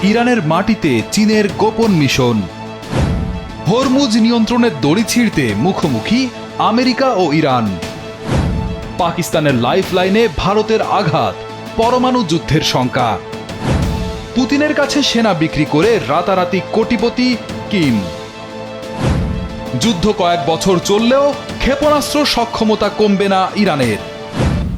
ইরানের মাটিতে চীনের গোপন মিশন। হরমুজ নিয়ন্ত্রণের দড়ি ছিঁড়তে মুখোমুখি আমেরিকা ও ইরান। পাকিস্তানের লাইফলাইনে ভারতের আঘাত, পরমাণু যুদ্ধের শঙ্কা। পুতিনের কাছে সেনা বিক্রি করে রাতারাতি কোটিপতি কিম। যুদ্ধ কয়েক বছর চললেও ক্ষেপণাস্ত্র সক্ষমতা কমবে না ইরানের।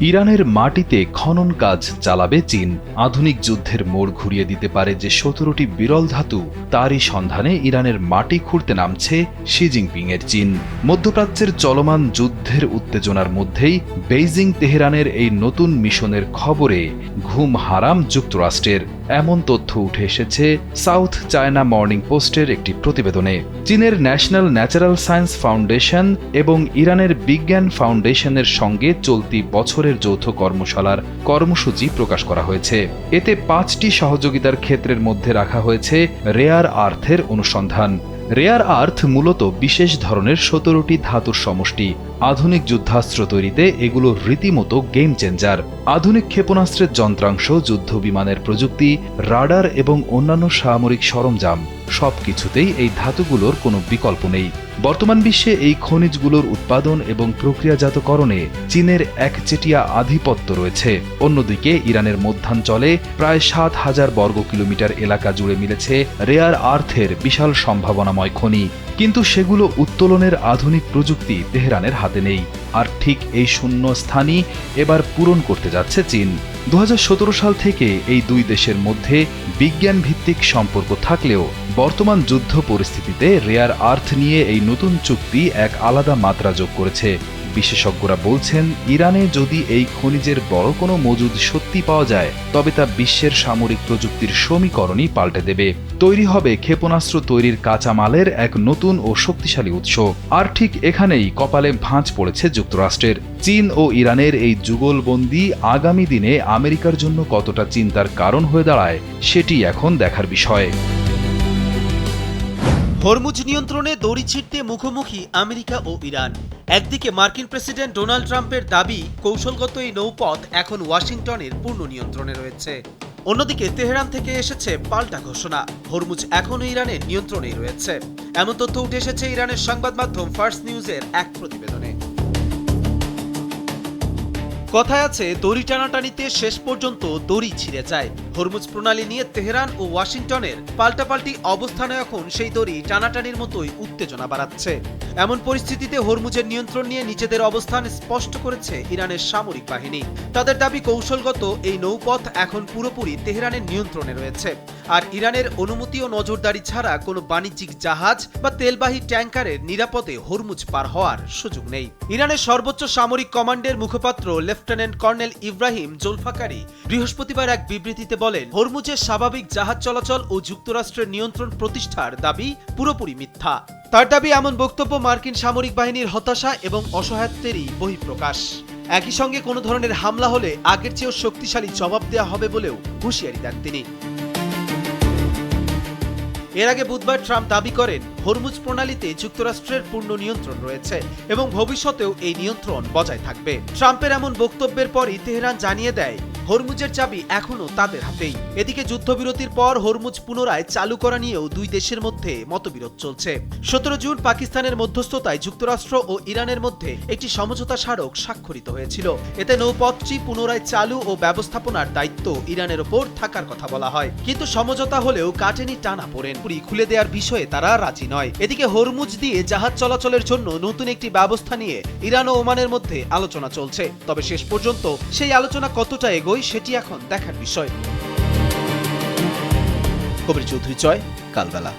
ইরানের মাটিতে খনন কাজ চালাবে চীন। আধুনিক যুদ্ধের মোড় ঘুরিয়ে দিতে পারে যে 17টি বিরল ধাতু, তারই সন্ধানে ইরানের মাটি খুঁড়তে নামছে শি জিনপিং এর চীন। মধ্যপ্রাচ্যের চলমান যুদ্ধের উত্তেজনার মধ্যেই বেইজিং তেহরানের এই নতুন মিশনের খবরে ঘুম হারাম যুক্তরাষ্ট্রের। এমন তথ্য উঠে এসেছে সাউথ চায়না মর্নিং পোস্টের একটি প্রতিবেদনে। চীনের ন্যাশনাল ন্যাচারাল সায়েন্স ফাউন্ডেশন এবং ইরানের বিজ্ঞান ফাউন্ডেশনের সঙ্গে চলতি বছরের যৌথ কর্মশালার কর্মসূচি প্রকাশ করা হয়েছে। এতে 5টি সহযোগিতার ক্ষেত্রের মধ্যে রাখা হয়েছে রেয়ার আর্থের অনুসন্ধান। রেয়ার আর্থ মূলত বিশেষ ধরনের 17টি ধাতুর সমষ্টি। আধুনিক যুদ্ধাস্ত্র তৈরিতে এগুলো রীতিমতো গেম চেঞ্জার। আধুনিক ক্ষেপণাস্ত্রের যন্ত্রাংশ, যুদ্ধ বিমানের প্রযুক্তি, রাডার এবং অন্যান্য সামরিক সরঞ্জাম সবকিছুতেই এই ধাতুগুলোর কোনো বিকল্প নেই। বর্তমান বিশ্বে এই খনিজগুলোর উৎপাদন এবং প্রক্রিয়াজাতকরণে চীনের একচেটিয়া আধিপত্য রয়েছে। অন্যদিকে ইরানের মধ্যাঞ্চলে প্রায় 7,000 বর্গ কিলোমিটার এলাকা জুড়ে মিলেছে রেয়ার আর্থের বিশাল সম্ভাবনাময় খনি। কিন্তু সেগুলো উত্তোলনের আধুনিক প্রযুক্তি তেহরানের হাতে নেই। আর ঠিক এই শূন্য স্থানই এবার পূরণ করতে যাচ্ছে চীন। 2017 সাল থেকে এই দুই দেশের মধ্যে বিজ্ঞান ভিত্তিক সম্পর্ক থাকলেও বর্তমান যুদ্ধ পরিস্থিতিতে রেয়ার আর্থ নিয়ে এই নতুন চুক্তি এক আলাদা মাত্রা যোগ করেছে। বিশেষজ্ঞরা বলছেন, ইরানে যদি এই খনিজের বড় কোনো মজুদ সত্যি পাওয়া যায়, তবে তা বিশ্বের সামরিক প্রযুক্তির সমীকরণই পাল্টে দেবে। তৈরি হবে ক্ষেপণাস্ত্র তৈরির কাঁচামালের এক নতুন ও শক্তিশালী উৎস। আর ঠিক এখানেই কপালে ভাঁজ পড়েছে যুক্তরাষ্ট্রের। চীন ও ইরানের এই যুগলবন্দি আগামী দিনে আমেরিকার জন্য কতটা চিন্তার কারণ হয়ে দাঁড়ায়, সেটি এখন দেখার বিষয়। হরমুজ নিয়ন্ত্রণে দড়ি ছিঁড়তে মুখোমুখি আমেরিকা ও ইরান। একদিকে মার্কিন প্রেসিডেন্ট ডোনাল্ড ট্রাম্পের দাবি কৌশলগত এই নৌপথ এখন ওয়াশিংটনের পূর্ণ নিয়ন্ত্রণে রয়েছে। অন্যদিকে তেহরান থেকে এসেছে পাল্টা ঘোষণা, হরমুজ এখনও ইরানের নিয়ন্ত্রণেই রয়েছে। এমন তথ্য উঠে এসেছে ইরানের সংবাদ মাধ্যম ফার্স্ট নিউজের এক প্রতিবেদনে। কথায় আছে, দড়ি টানাটানিতে শেষ পর্যন্ত দড়ি ছিঁড়ে যায়। হরমুজ প্রণালী নিয়ে তেহরান ও ওয়াশিংটনের পাল্টাপাল্টি অবস্থানে এখন সেই দড়ি টানাটানির মতোই উত্তেজনা বাড়াচ্ছে। এমন পরিস্থিতিতে হরমুজের নিয়ন্ত্রণ নিয়ে নিজেদের অবস্থান স্পষ্ট করেছে ইরানের সামরিক বাহিনী। তাদের দাবি কৌশলগত এই নৌপথ এখন পুরোপুরি তেহরানের নিয়ন্ত্রণে রয়েছে। আর ইরানের অনুমতি ও নজরদারি ছাড়া কোনো বাণিজ্যিক জাহাজ বা তেলবাহী ট্যাঙ্কারের নিরাপদে হরমুজ পার হওয়ার সুযোগ নেই। ইরানের সর্বোচ্চ সামরিক কমান্ডের মুখপাত্র লেফটেন্যান্ট কর্নেল ইব্রাহিম জোলফাকারি বৃহস্পতিবার এক বিবৃতিতে বলেন, হরমুজের স্বাভাবিক জাহাজ চলাচল ও যুক্তরাষ্ট্রের নিয়ন্ত্রণ প্রতিষ্ঠার দাবি পুরোপুরি মিথ্যা। তার দাবি এমন বক্তব্য মার্কিন সামরিক বাহিনীর হতাশা এবং অসহায়ত্বেরই বহিঃপ্রকাশ। একই সঙ্গে কোনো ধরনের হামলা হলে আগের চেয়েও শক্তিশালী জবাব দেওয়া হবে বলেও হুঁশিয়ারি দেন তিনি। এর আগে বুধবার ট্রাম্প দাবি করেন, হরমুজ প্রণালীতে যুক্তরাষ্ট্রের পূর্ণ নিয়ন্ত্রণ রয়েছে এবং ভবিষ্যতেও এই নিয়ন্ত্রণ বজায় থাকবে। ট্রাম্পের এমন বক্তব্যের পরই তেহরান জানিয়ে দেয়, হরমুজের চাবি এখনও তাদের হাতেই। এদিকে যুদ্ধবিরতির পর হরমুজ পুনরায় চালু করা নিয়েও দুই দেশের মধ্যে মতবিরোধ চলছে। 17 জুন পাকিস্তানের মধ্যস্থতায় যুক্তরাষ্ট্র ও ইরানের মধ্যে একটি সমঝোতা স্মারক স্বাক্ষরিত হয়েছিল। এতে নৌপথটি পুনরায় চালু ও ব্যবস্থাপনার দায়িত্ব ইরানের ওপর থাকার কথা বলা হয়। কিন্তু সমঝোতা হলেও কাটেনি টানাপোড়েন, পুরি খুলে দেওয়ার বিষয়ে তারা রাজি নয়। এদিকে হরমুজ দিয়ে জাহাজ চলাচলের জন্য নতুন একটি ব্যবস্থা নিয়ে ইরান ও ওমানের মধ্যে আলোচনা চলছে। তবে শেষ পর্যন্ত সেই আলোচনা কতটা এগোয় সেটি এখন দেখার বিষয়। কবির চৌধুরী, জয়, কালবেলা।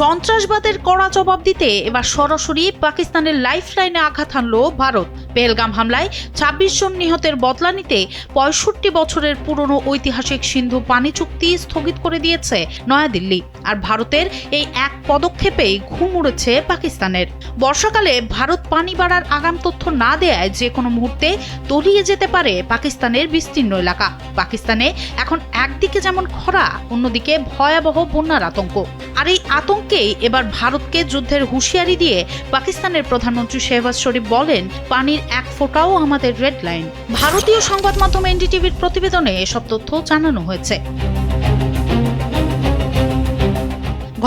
সন্ত্রাসবাদের কড়া জবাব দিতে এবার সরাসরি পাকিস্তানের লাইফলাইনে আঘাত হানল ভারত। পেহেলগাম হামলায় 26 জন নিহতের বদলা নিতে 65 বছরের পুরনো ঐতিহাসিক সিন্ধু পানি চুক্তি স্থগিত করে দিয়েছে নয়াদিল্লি। আর ভারতের এই এক পদক্ষেপেই ঘুম উড়েছে পাকিস্তানের। বর্ষাকালে ভারত পানি বাড়ার আগাম তথ্য না দেয়ায় যে কোনো মুহূর্তে তলিয়ে যেতে পারে পাকিস্তানের বিস্তীর্ণ এলাকা। পাকিস্তানে এখন একদিকে যেমন খরা, অন্যদিকে ভয়াবহ বন্যার আতঙ্ক। আর এই আতঙ্কেই এবার ভারতকে যুদ্ধের হুঁশিয়ারি দিয়ে পাকিস্তানের প্রধানমন্ত্রী শেহবাজ শরীফ বলেন, পানির এক ফোঁটাও আমাদের রেড লাইন। ভারতীয় সংবাদ মাধ্যম এনডিটিভির প্রতিবেদনে এসব তথ্য জানানো হয়েছে।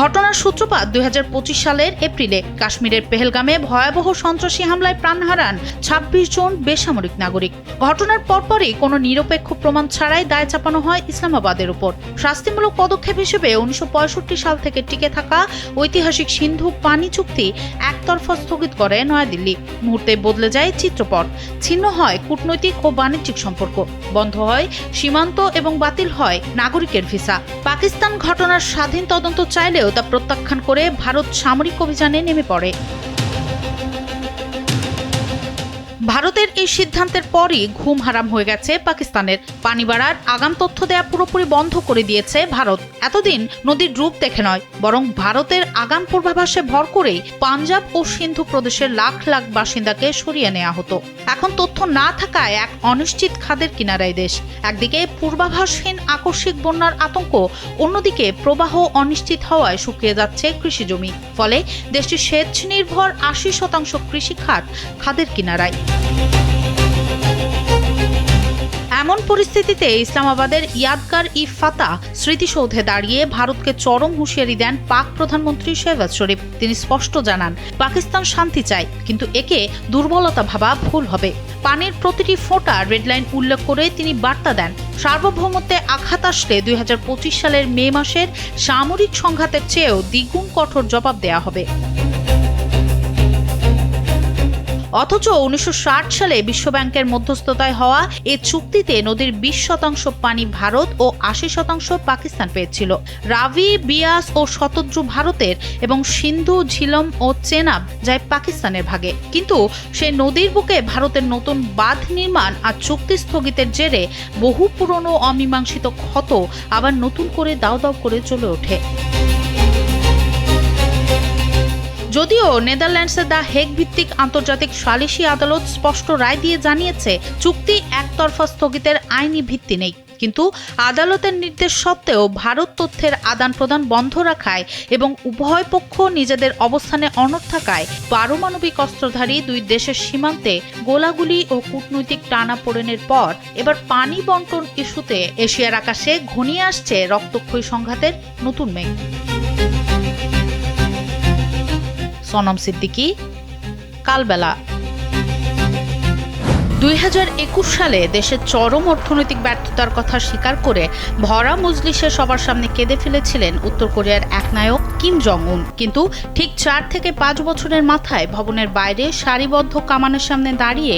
ঘটনার সূত্রপাত 2025 সালের এপ্রিলে কাশ্মীরের পেহেলগামে ভয়াবহ সন্ত্রাসী হামলায় প্রাণ হারান 26 জন বেসামরিক নাগরিক। ঘটনার পরপরই কোনো নিরপেক্ষ প্রমাণ ছাড়াই দায় চাপানো হয় ইসলামাবাদের উপর। শাস্তিমূলক পদক্ষেপ হিসেবে 1965 সাল থেকে টিকে থাকা ঐতিহাসিক সিন্ধু পানি চুক্তি একতরফা স্থগিত করে নয়াদিল্লি। মুহূর্তে বদলে যায় চিত্রপট, ছিন্ন হয় কূটনৈতিক ও বাণিজ্যিক সম্পর্ক, বন্ধ হয় সীমান্ত এবং বাতিল হয় নাগরিকের ভিসা। পাকিস্তান ঘটনার স্বাধীন তদন্ত চাইলেও তা প্রত্যাখ্যান করে ভারত সামরিক অভিযানে নেমে পড়ে। ভারতের এই সিদ্ধান্তের পরই ঘুম হারাম হয়ে গেছে পাকিস্তানের। পানি বাড়ার আগাম তথ্য দেয়া পুরোপুরি বন্ধ করে দিয়েছে ভারত। এতদিন নদীর রূপ দেখে নয়, বরং ভারতের আগাম পূর্বাভাসে ভর করেই পাঞ্জাব ও সিন্ধু প্রদেশের লাখ লাখ বাসিন্দাকে সরিয়ে নেওয়া হতো। এখন তথ্য না থাকায় এক অনিশ্চিত খাদের কিনারায় দেশ। একদিকে পূর্বাভাসহীন আকস্মিক বন্যার আতঙ্ক, অন্যদিকে প্রবাহ অনিশ্চিত হওয়ায় শুকিয়ে যাচ্ছে কৃষি জমি। ফলে দেশটির সেচ নির্ভর 80% কৃষিখাত খাদের কিনারায়। এমন পরিস্থিতিতে ইসলামাবাদের ইয়াদগার ই ফাতা স্মৃতিসৌধে দাঁড়িয়ে ভারতকে চরম হুঁশিয়ারি দেন পাক প্রধানমন্ত্রী শেহবাজ শরীফ। তিনি স্পষ্ট জানান, পাকিস্তান শান্তি চায়, কিন্তু একে দুর্বলতা ভাবা ভুল হবে। পানির প্রতিটি ফোঁটা রেডলাইন উল্লেখ করে তিনি বার্তা দেন, সার্বভৌমত্বে আঘাত আসলে 2025 সালের মে মাসের সামরিক সংঘাতের চেয়েও দ্বিগুণ কঠোর জবাব দেয়া হবে। অথচ 1960 সালে বিশ্বব্যাংকের মধ্যস্থতায় হওয়া এই চুক্তিতে নদীর 20% পানি ভারত ও 80% পাকিস্তান পেয়েছিল। রাভি, বিয়াস ও শতদ্রু ভারতের এবং সিন্ধু, ঝিলম ও চেনাব যায় পাকিস্তানের ভাগে। কিন্তু সেই নদীর বুকে ভারতের নতুন বাঁধ নির্মাণ আর চুক্তি স্থগিতের জেরে বহু পুরনো অমীমাংসিত ক্ষত আবার নতুন করে দাও দাও করে চলে ওঠে। যদিও নেদারল্যান্ডসের দ্য হেগ ভিত্তিক আন্তর্জাতিক সালিসি আদালত স্পষ্ট রায় দিয়ে জানিয়েছে, চুক্তি একতরফা স্থগিতের আইনি ভিত্তি নেই, কিন্তু আদালতের নির্দেশ সত্ত্বেও ভারত তথ্যের আদান প্রদান বন্ধ রাখায় এবং উভয় পক্ষ নিজেদের অবস্থানে অনড় থাকায় পারমাণবিক অস্ত্রধারী দুই দেশের সীমান্তে গোলাগুলি ও কূটনৈতিক টানাপোড়েনের পর এবার পানি বন্টন ইস্যুতে এশিয়ার আকাশে ঘনিয়ে আসছে রক্তক্ষয়ী সংঘাতের নতুন মেঘ। সনম সিদ্দিকী, কালবেলা। 2021 সালে দেশের চরম অর্থনৈতিক ব্যর্থতার কথা স্বীকার করে ভরা মজলিসে সবার সামনে কেঁদে ফেলেছিলেন উত্তর কোরিয়ার এক নায়ক কিম জং উন। কিন্তু ঠিক 4 থেকে 5 বছরের মাথায় ভবনের বাইরে সারিবদ্ধ কামানের সামনে দাঁড়িয়ে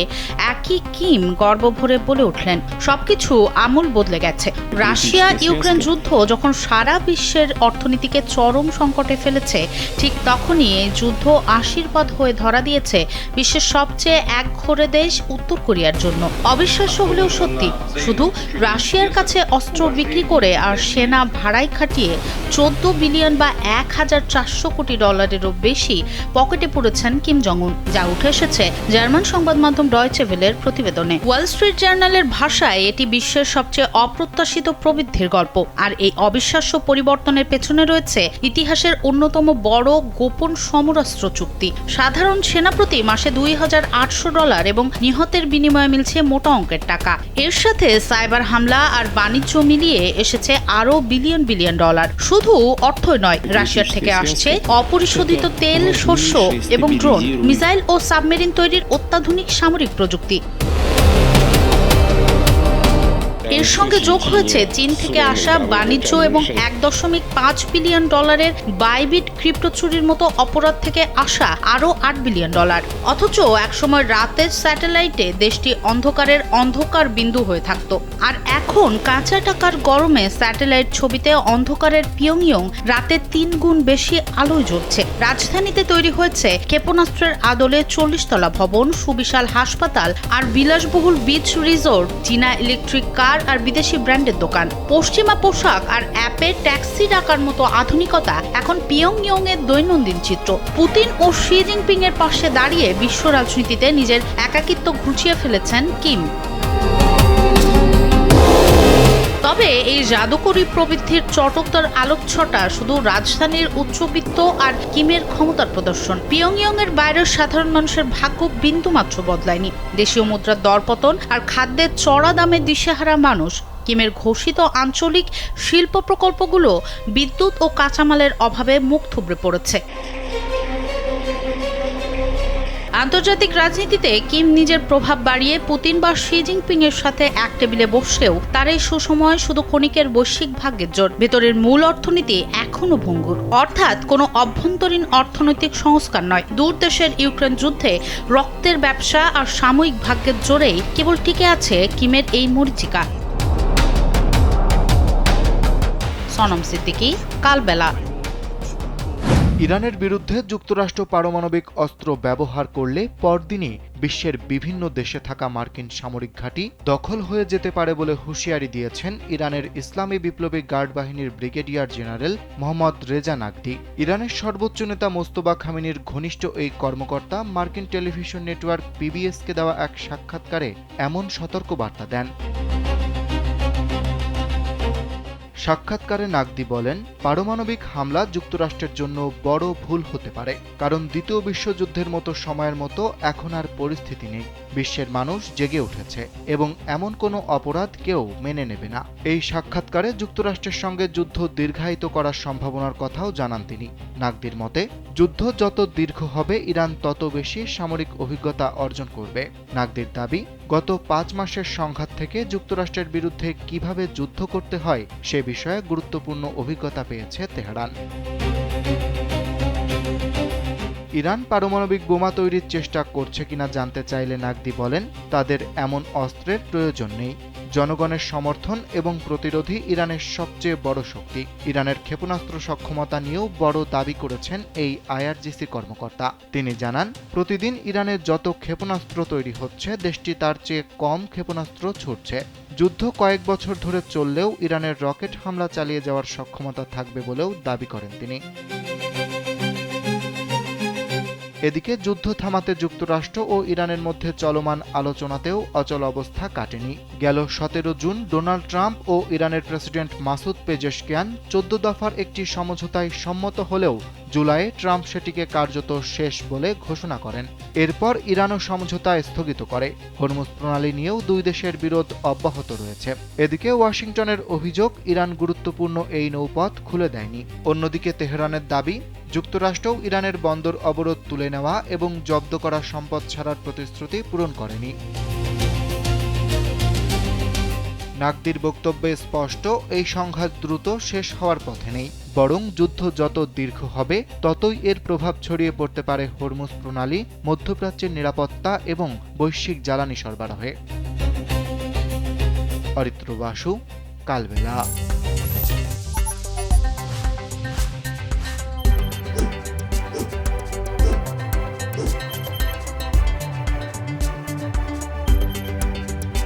একই কিম গর্বভরে বলে উঠলেন, সবকিছু আমূল বদলে গেছে। রাশিয়া ইউক্রেন যুদ্ধ যখন সারা বিশ্বের অর্থনীতিকে চরম সংকটে ফেলেছে, ঠিক তখনই এই যুদ্ধ আশীর্বাদ হয়ে ধরা দিয়েছে বিশ্বের সবচেয়ে একঘরে দেশ উত্তর কোরিয়ার জন্য। অবিশ্বাস্য হলেও সত্যি, শুধু রাশিয়ার কাছে অস্ত্র বিক্রি করে আর সেনা ভাড়ায় খাটিয়ে 14 বিলিয়ন বা 1400 কোটি ডলারেরও বেশি পকেটে পুরেছেন কিম জং উন, যা উঠে এসেছে জার্মান সংবাদ মাধ্যম ডয়েচে ভেলের প্রতিবেদনে। ওয়াল স্ট্রিট জার্নালের ভাষায় এটি বিশ্বের সবচেয়ে অপ্রত্যাশিত প্রবৃদ্ধির গল্প। আর এই অবিশ্বাস্য পরিবর্তনের পেছনে রয়েছে ইতিহাসের অন্যতম বড় গোপন সমরাস্ত্র চুক্তি। সাধারণ সেনাপ্রতি মাসে $2,800 এবং নিহতের বিনিময়ে মিলছে মোটা অঙ্কের টাকা। এর সাথে সাইবার হামলা আর বাণিজ্য মিলিয়ে এসেছে আরো বিলিয়ন বিলিয়ন ডলার। শুধু অর্থই নয়, রাশিয়ার থেকে আসছে অপরিশোধিত তেল, শস্য এবং ড্রোন, মিসাইল ও সাবমেরিন তৈরির অত্যাধুনিক সামরিক প্রযুক্তি। এর সঙ্গে যোগ হয়েছে চীন থেকে আসা বাণিজ্য এবং $1.5 বিলিয়ন বাইবিট ক্রিপ্টো চুরির মতো অপরাধ থেকে আসা আরও $8 বিলিয়ন। অথচ একসময় রাতের স্যাটেলাইটে দেশটি অন্ধকারের অন্ধকার বিন্দু হয়ে থাকত, আর এখন কাঁচা টাকার গরমে স্যাটেলাইট ছবিতে অন্ধকারের পিয়ংইয়ং রাতে 3 গুণ বেশি আলোয় জ্বলছে। রাজধানীতে তৈরি হয়েছে ক্ষেপণাস্ত্রের আদলে 40 তলা ভবন, সুবিশাল হাসপাতাল আর বিলাসবহুল বিচ রিসোর্ট, চীনা ইলেকট্রিক কার আর বিদেশি ব্র্যান্ডের দোকান। পশ্চিমা পোশাক আর অ্যাপে ট্যাক্সি ডাকার মতো আধুনিকতা এখন পিয়ংইয়ং এর দৈনন্দিন চিত্র। পুতিন ও শি জিনপিং এর পাশে দাঁড়িয়ে বিশ্ব রাজনীতিতে নিজের একাকিত্ব ঘুচিয়ে ফেলেছেন কিম। তবে তবে এই জাদুকরী প্রবৃদ্ধির চটকদার আলোকছটা শুধু রাজধানীর উচ্চবিত্ত আর কিমের ক্ষমতার প্রদর্শন। পিয়ংইয়ং এর বাইরের সাধারণ মানুষের ভাগ্য বিন্দুমাত্র বদলায়নি। দেশীয় মুদ্রার দরপতন আর খাদ্যের চড়া দামে দিশেহারা মানুষ। কিমের ঘোষিত আঞ্চলিক শিল্প প্রকল্পগুলো বিদ্যুৎ ও কাঁচামালের অভাবে মুখ থুবড়ে পড়েছে। আন্তর্জাতিক রাজনীতিতে কিম নিজের প্রভাব বাড়িয়ে পুতিন বা শি জিনপিং এর সাথে এক টেবিলে বসলেও তার এই সুসময় শুধু ক্ষণিকের বৈশ্বিক ভাগ্যের জোর। ভেতরের মূল অর্থনীতি এখনো ভঙ্গুর, অর্থাৎ কোনো অভ্যন্তরীণ অর্থনৈতিক সংস্কার নয়। দূর দেশের ইউক্রেন যুদ্ধে রক্তের ব্যবসা আর সাময়িক ভাগ্যের জোরেই কেবল টিকে আছে কিমের এই মরীচিকা। সনম সিদ্দিকী, কালবেলা। ইরানের বিরুদ্ধে যুক্তরাষ্ট্র পারমাণবিক অস্ত্র ব্যবহার করলে পরদিনই বিশ্বের বিভিন্ন দেশে থাকা মার্কিন সামরিক ঘাঁটি দখল হয়ে যেতে পারে বলে হুঁশিয়ারি দিয়েছেন ইরানের ইসলামী বিপ্লবী গার্ড বাহিনীর ব্রিগেডিয়ার জেনারেল মোহাম্মদ রেজা নাগদি। ইরানের সর্বোচ্চ নেতা মোস্তফা খামেনির ঘনিষ্ঠ এই কর্মকর্তা মার্কিন টেলিভিশন নেটওয়ার্ক পিবিএসকে দেওয়া এক সাক্ষাৎকারে এমন সতর্কবার্তা দেন। সাক্ষাৎকারে নাগদি বলেন, পারমাণবিক হামলা যুক্তরাষ্ট্রের জন্য বড় ভুল হতে পারে, কারণ দ্বিতীয় বিশ্বযুদ্ধের মতো সময়ের মতো এখন আর পরিস্থিতি নেই। বিশ্বের মানুষ জেগে উঠেছে এবং এমন কোনো অপরাধ কেউ মেনে নেবে না। এই সাক্ষাৎকারে যুক্তরাষ্ট্রের সঙ্গে যুদ্ধ দীর্ঘায়িত করার সম্ভাবনার কথাও জানান তিনি। নাগদির মতে, যুদ্ধ যত দীর্ঘ হবে ইরান তত বেশি সামরিক অভিজ্ঞতা অর্জন করবে। নাগদির দাবি, গত 5 মাসের সংঘাত থেকে যুক্তরাষ্ট্রের বিরুদ্ধে কিভাবে যুদ্ধ করতে হয় সে বিষয়ে গুরুত্বপূর্ণ অভিজ্ঞতা পেয়েছে তেহরান। ইরান পারমাণবিক বোমা তৈরির চেষ্টা করছে কিনা জানতে চাইলে নাগদি বলেন, তাদের এমন অস্ত্রের প্রয়োজন নেই। জনগণের সমর্থন এবং প্রতিরোধী ইরানের সবচেয়ে বড় শক্তি। ইরানের ক্ষেপণাস্ত্র সক্ষমতা নিয়েও বড় দাবি করেছেন এই আইআরজিসি কর্মকর্তা। তিনি জানান, প্রতিদিন ইরানের যত ক্ষেপণাস্ত্র তৈরি হচ্ছে দেশটি তার চেয়ে কম ক্ষেপণাস্ত্র ছুটছে। যুদ্ধ কয়েক বছর ধরে চললেও ইরানের রকেট হামলা চালিয়ে যাওয়ার সক্ষমতা থাকবে বলেও দাবি করেন তিনি। এদিকে যুদ্ধ থামাতে যুক্তরাষ্ট্র ও ইরানের মধ্যে চলমান আলোচনাতেও অচল অবস্থা কাটেনি। গেল 17 জুন ডোনাল্ড ট্রাম্প ও ইরানের প্রেসিডেন্ট মাসুদ পেজেশকিয়ান 14 দফার একটি সমঝোতায় সম্মত হলেও জুলাইয়ে ট্রাম্প সেটিকে কার্যত শেষ বলে ঘোষণা করেন। এরপর ইরানও সমঝোতা স্থগিত করে। হরমুজ প্রণালী নিয়েও দুই দেশের বিরোধ অব্যাহত রয়েছে। এদিকে ওয়াশিংটনের অভিযোগ, ইরান গুরুত্বপূর্ণ এই নৌপথ খুলে দেয়নি। অন্যদিকে তেহরানের দাবি, যুক্তরাষ্ট্রও ইরানের বন্দর অবরোধ তুলে নেওয়া এবং জব্দ করা সম্পদ ছাড়ার প্রতিশ্রুতি পূরণ করেনি। নাগদির বক্তব্যে স্পষ্ট, এই সংঘাত দ্রুত শেষ হওয়ার পথে নেই, বরং যুদ্ধ যত দীর্ঘ হবে ততই এর প্রভাব ছড়িয়ে পড়তে পারে হরমুজ প্রণালী, মধ্যপ্রাচ্যের নিরাপত্তা এবং বৈশ্বিক জ্বালানি সরবরাহে। অরিত্র বাসু, কালবেলা।